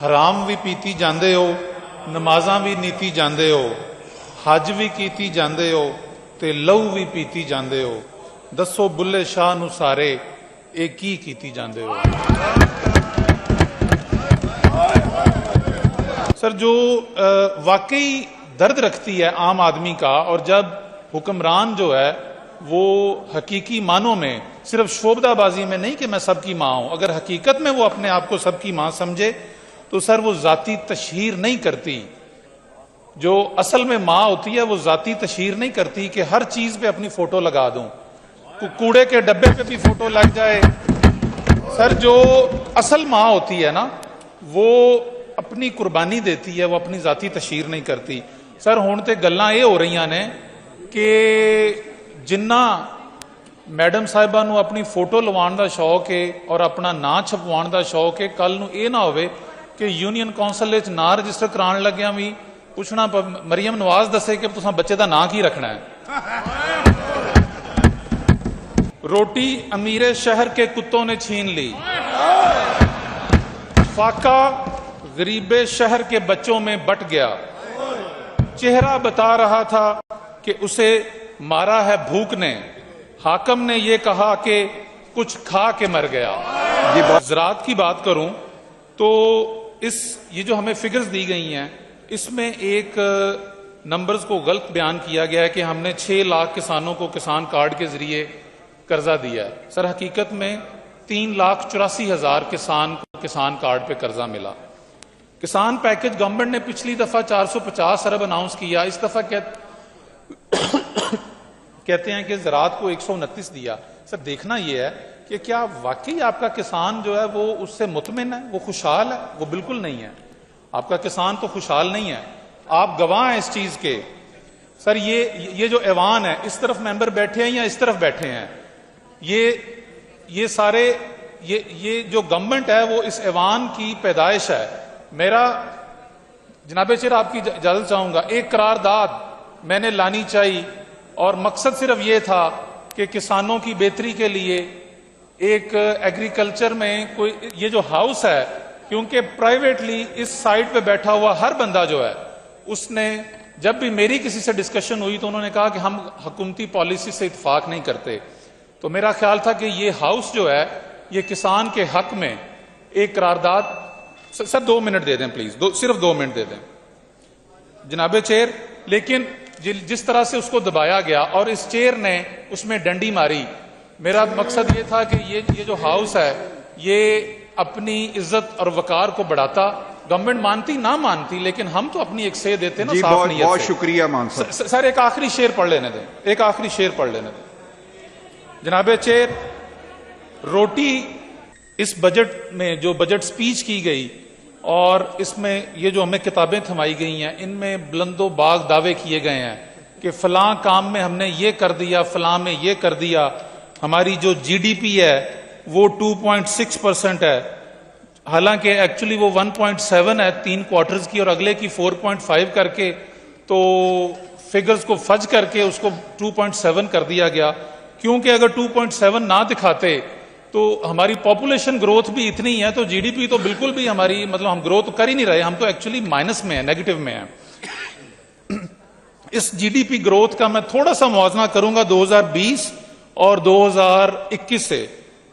हराम भी पीती जाते हो, नमाजा भी नीती जाते हो, हज भी कीती जाते हो ते लहू भी पीती जाते हो। दसो बुल्ले शाह नू सारे ये की कीती जाते हो। सर जो वाकई दर्द रखती है आम आदमी का, और जब हुक्मरान जो है वो हकीकी मानों में, सिर्फ शोबदाबाजी में नहीं कि मैं सबकी माँ हूं, अगर हकीकत में वो अपने आप को सबकी माँ समझे तो सर वो जाती तशहीर नहीं करती। जो असल में माँ होती है वो जाती तशहीर नहीं करती कि हर चीज पे अपनी फोटो लगा दूं, कूड़े के डब्बे पे भी फोटो लग जाए। सर जो असल माँ होती है ना वो अपनी कुर्बानी देती है, वो अपनी जाती तशहीर नहीं करती। सर हुण ते गल्लां ये हो रही ने कि जिन्ना मैडम साहिबा नूं अपनी फोटो लवाउण दा शौक है और अपना नां छपवाउण दा शौक है, कल नूं ये ना होवे कि यूनियन कौंसल विच नां रजिस्टर कराउण लग्गिआं भी पुछना मरियम नवाज दसे कि तुसां बच्चे दा नां की रखना है। रोटी अमीरे शहर के कुत्तों ने छीन ली, फाका गरीबे शहर के बच्चों में बट गया। चेहरा बता रहा था कि उसे मारा है भूख ने, हाकम ने यह कहा कि कुछ खा के मर गया। ज़राअत की बात करूं तो ये जो हमें फिगर्स दी गई हैं इसमें एक नंबर्स को गलत बयान किया गया है कि हमने 6 लाख किसानों को किसान कार्ड के जरिए कर्जा दिया है। सर हकीकत में 3,84,000 किसान को किसान कार्ड पे कर्जा मिला। किसान पैकेज गवर्नमेंट ने पिछली दफा 450 अरब अनाउंस किया, इस दफा कहते हैं कि ज़राअत को 129 दिया। सर देखना यह है कि क्या वाकई आपका किसान जो है वो उससे मुतमिन है, वो खुशहाल है? वो बिल्कुल नहीं है। आपका किसान तो खुशहाल नहीं है, आप गवाह हैं इस चीज के। सर ये जो ऐवान है, इस तरफ मेंबर बैठे हैं या इस तरफ बैठे हैं, ये सारे ये जो गवर्नमेंट है वो इस ऐवान की पैदाइश है। मेरा जनाबे चेयर आपकी इजाजत चाहूंगा, एक करारदाद मैंने लानी चाहिए और मकसद सिर्फ ये था कि किसानों की बेहतरी के लिए एक एग्रीकल्चर में कोई ये जो हाउस है, क्योंकि प्राइवेटली इस साइड पे बैठा हुआ हर बंदा जो है उसने जब भी मेरी किसी से डिस्कशन हुई तो उन्होंने कहा कि हम हुकूमती पॉलिसी से इत्तेफाक नहीं करते। तो मेरा ख्याल था कि ये हाउस जो है ये किसान के हक में एक करारदाद। सर 2 मिनट दे दें प्लीज, सिर्फ 2 मिनट दे दें जनाबे चेयर। लेकिन जिस तरह से उसको दबाया गया और इस चेयर ने उसमें डंडी मारी, मेरा मकसद ये था कि ये जो हाउस है ये अपनी इज्जत और वकार को बढ़ाता। गवर्नमेंट मानती ना मानती, लेकिन हम तो अपनी एक से देते ना साफ नीयत से। बहुत शुक्रिया मान सर एक आखिरी शेर पढ़ लेने दें, एक आखिरी शेर पढ़ लेने दें जनाबे चेयर। रोटी इस बजट में जो बजट स्पीच की गई और इसमें ये जो हमें किताबें थमाई गई हैं, इनमें बुलंदो बाग दावे किए गए हैं कि फलां काम में हमने ये कर दिया, फलां में ये कर दिया। हमारी जो जीडीपी है वो 2.6% है, हालांकि एक्चुअली वो 1.7 है 3 क्वार्टर्स की, और अगले की 4.5 करके तो फिगर्स को फज करके उसको 2.7 कर दिया गया। क्योंकि अगर 2.7 ना दिखाते तो हमारी पॉपुलेशन ग्रोथ भी इतनी है तो जीडीपी तो बिल्कुल भी हमारी, मतलब हम ग्रोथ कर ही नहीं रहे, हम तो एक्चुअली माइनस में है, नेगेटिव में है। इस जीडीपी ग्रोथ का मैं थोड़ा सा मुआवजा करूंगा 2020 और 2021 से।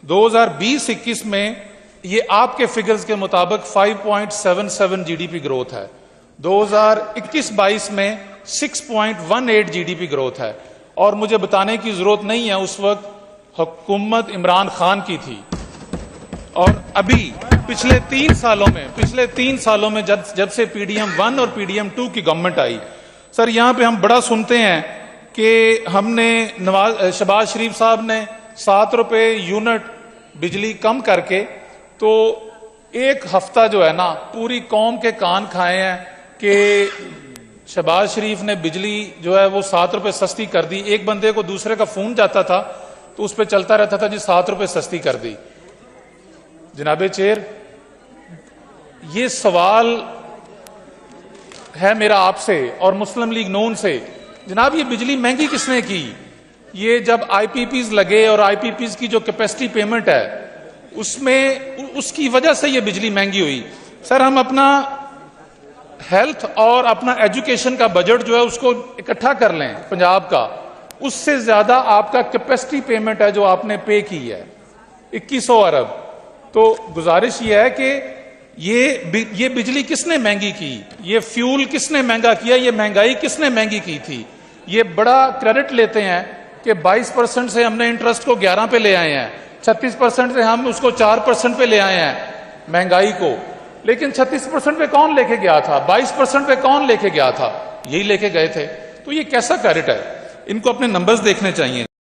2020-21 में ये आपके फिगर्स के मुताबिक 5.77 जीडीपी ग्रोथ है, 2021-22 में 6.18 जीडीपी ग्रोथ है। और मुझे बताने की जरूरत नहीं है उस वक्त हुकूमत इमरान खान की थी, और अभी पिछले 3 सालों में जब से पीडीएम 1 और पीडीएम 2 की गवर्नमेंट आई, सर यहां पे हम बड़ा सुनते हैं कि हमने शहबाज शरीफ साहब ने 7 रुपए यूनिट बिजली कम करके, तो एक हफ्ता जो है ना पूरी कौम के कान खाए हैं कि शहबाज शरीफ ने बिजली जो है वो 7 रुपए सस्ती कर दी। एक बंदे को दूसरे का फोन जाता था तो उस पर चलता रहता था जी 7 रुपए सस्ती कर दी। जनाबे चेयर, ये सवाल है मेरा आपसे और मुस्लिम लीग नून से, जनाब ये बिजली महंगी किसने की? ये जब आईपीपीज लगे और आईपीपीज की जो कैपेसिटी पेमेंट है उसमें उसकी वजह से ये बिजली महंगी हुई। सर हम अपना हेल्थ और अपना एजुकेशन का बजट जो है उसको इकट्ठा कर लें पंजाब का, उससे ज्यादा आपका कैपेसिटी पेमेंट है जो आपने पे की है 2100 अरब। तो गुजारिश ये है कि ये बिजली किसने महंगी की, ये फ्यूल किसने महंगा किया, ये महंगाई किसने महंगी की थी। ये बड़ा क्रेडिट लेते हैं कि 22% से हमने इंटरेस्ट को 11 पे ले आए हैं, 36% से हम उसको 4% पे ले आए हैं महंगाई को, लेकिन 36% पे कौन लेके गया था, 22% पे कौन लेके गया था, यही लेके गए थे। तो ये कैसा क्रेडिट है, इनको अपने नंबर्स देखने चाहिए।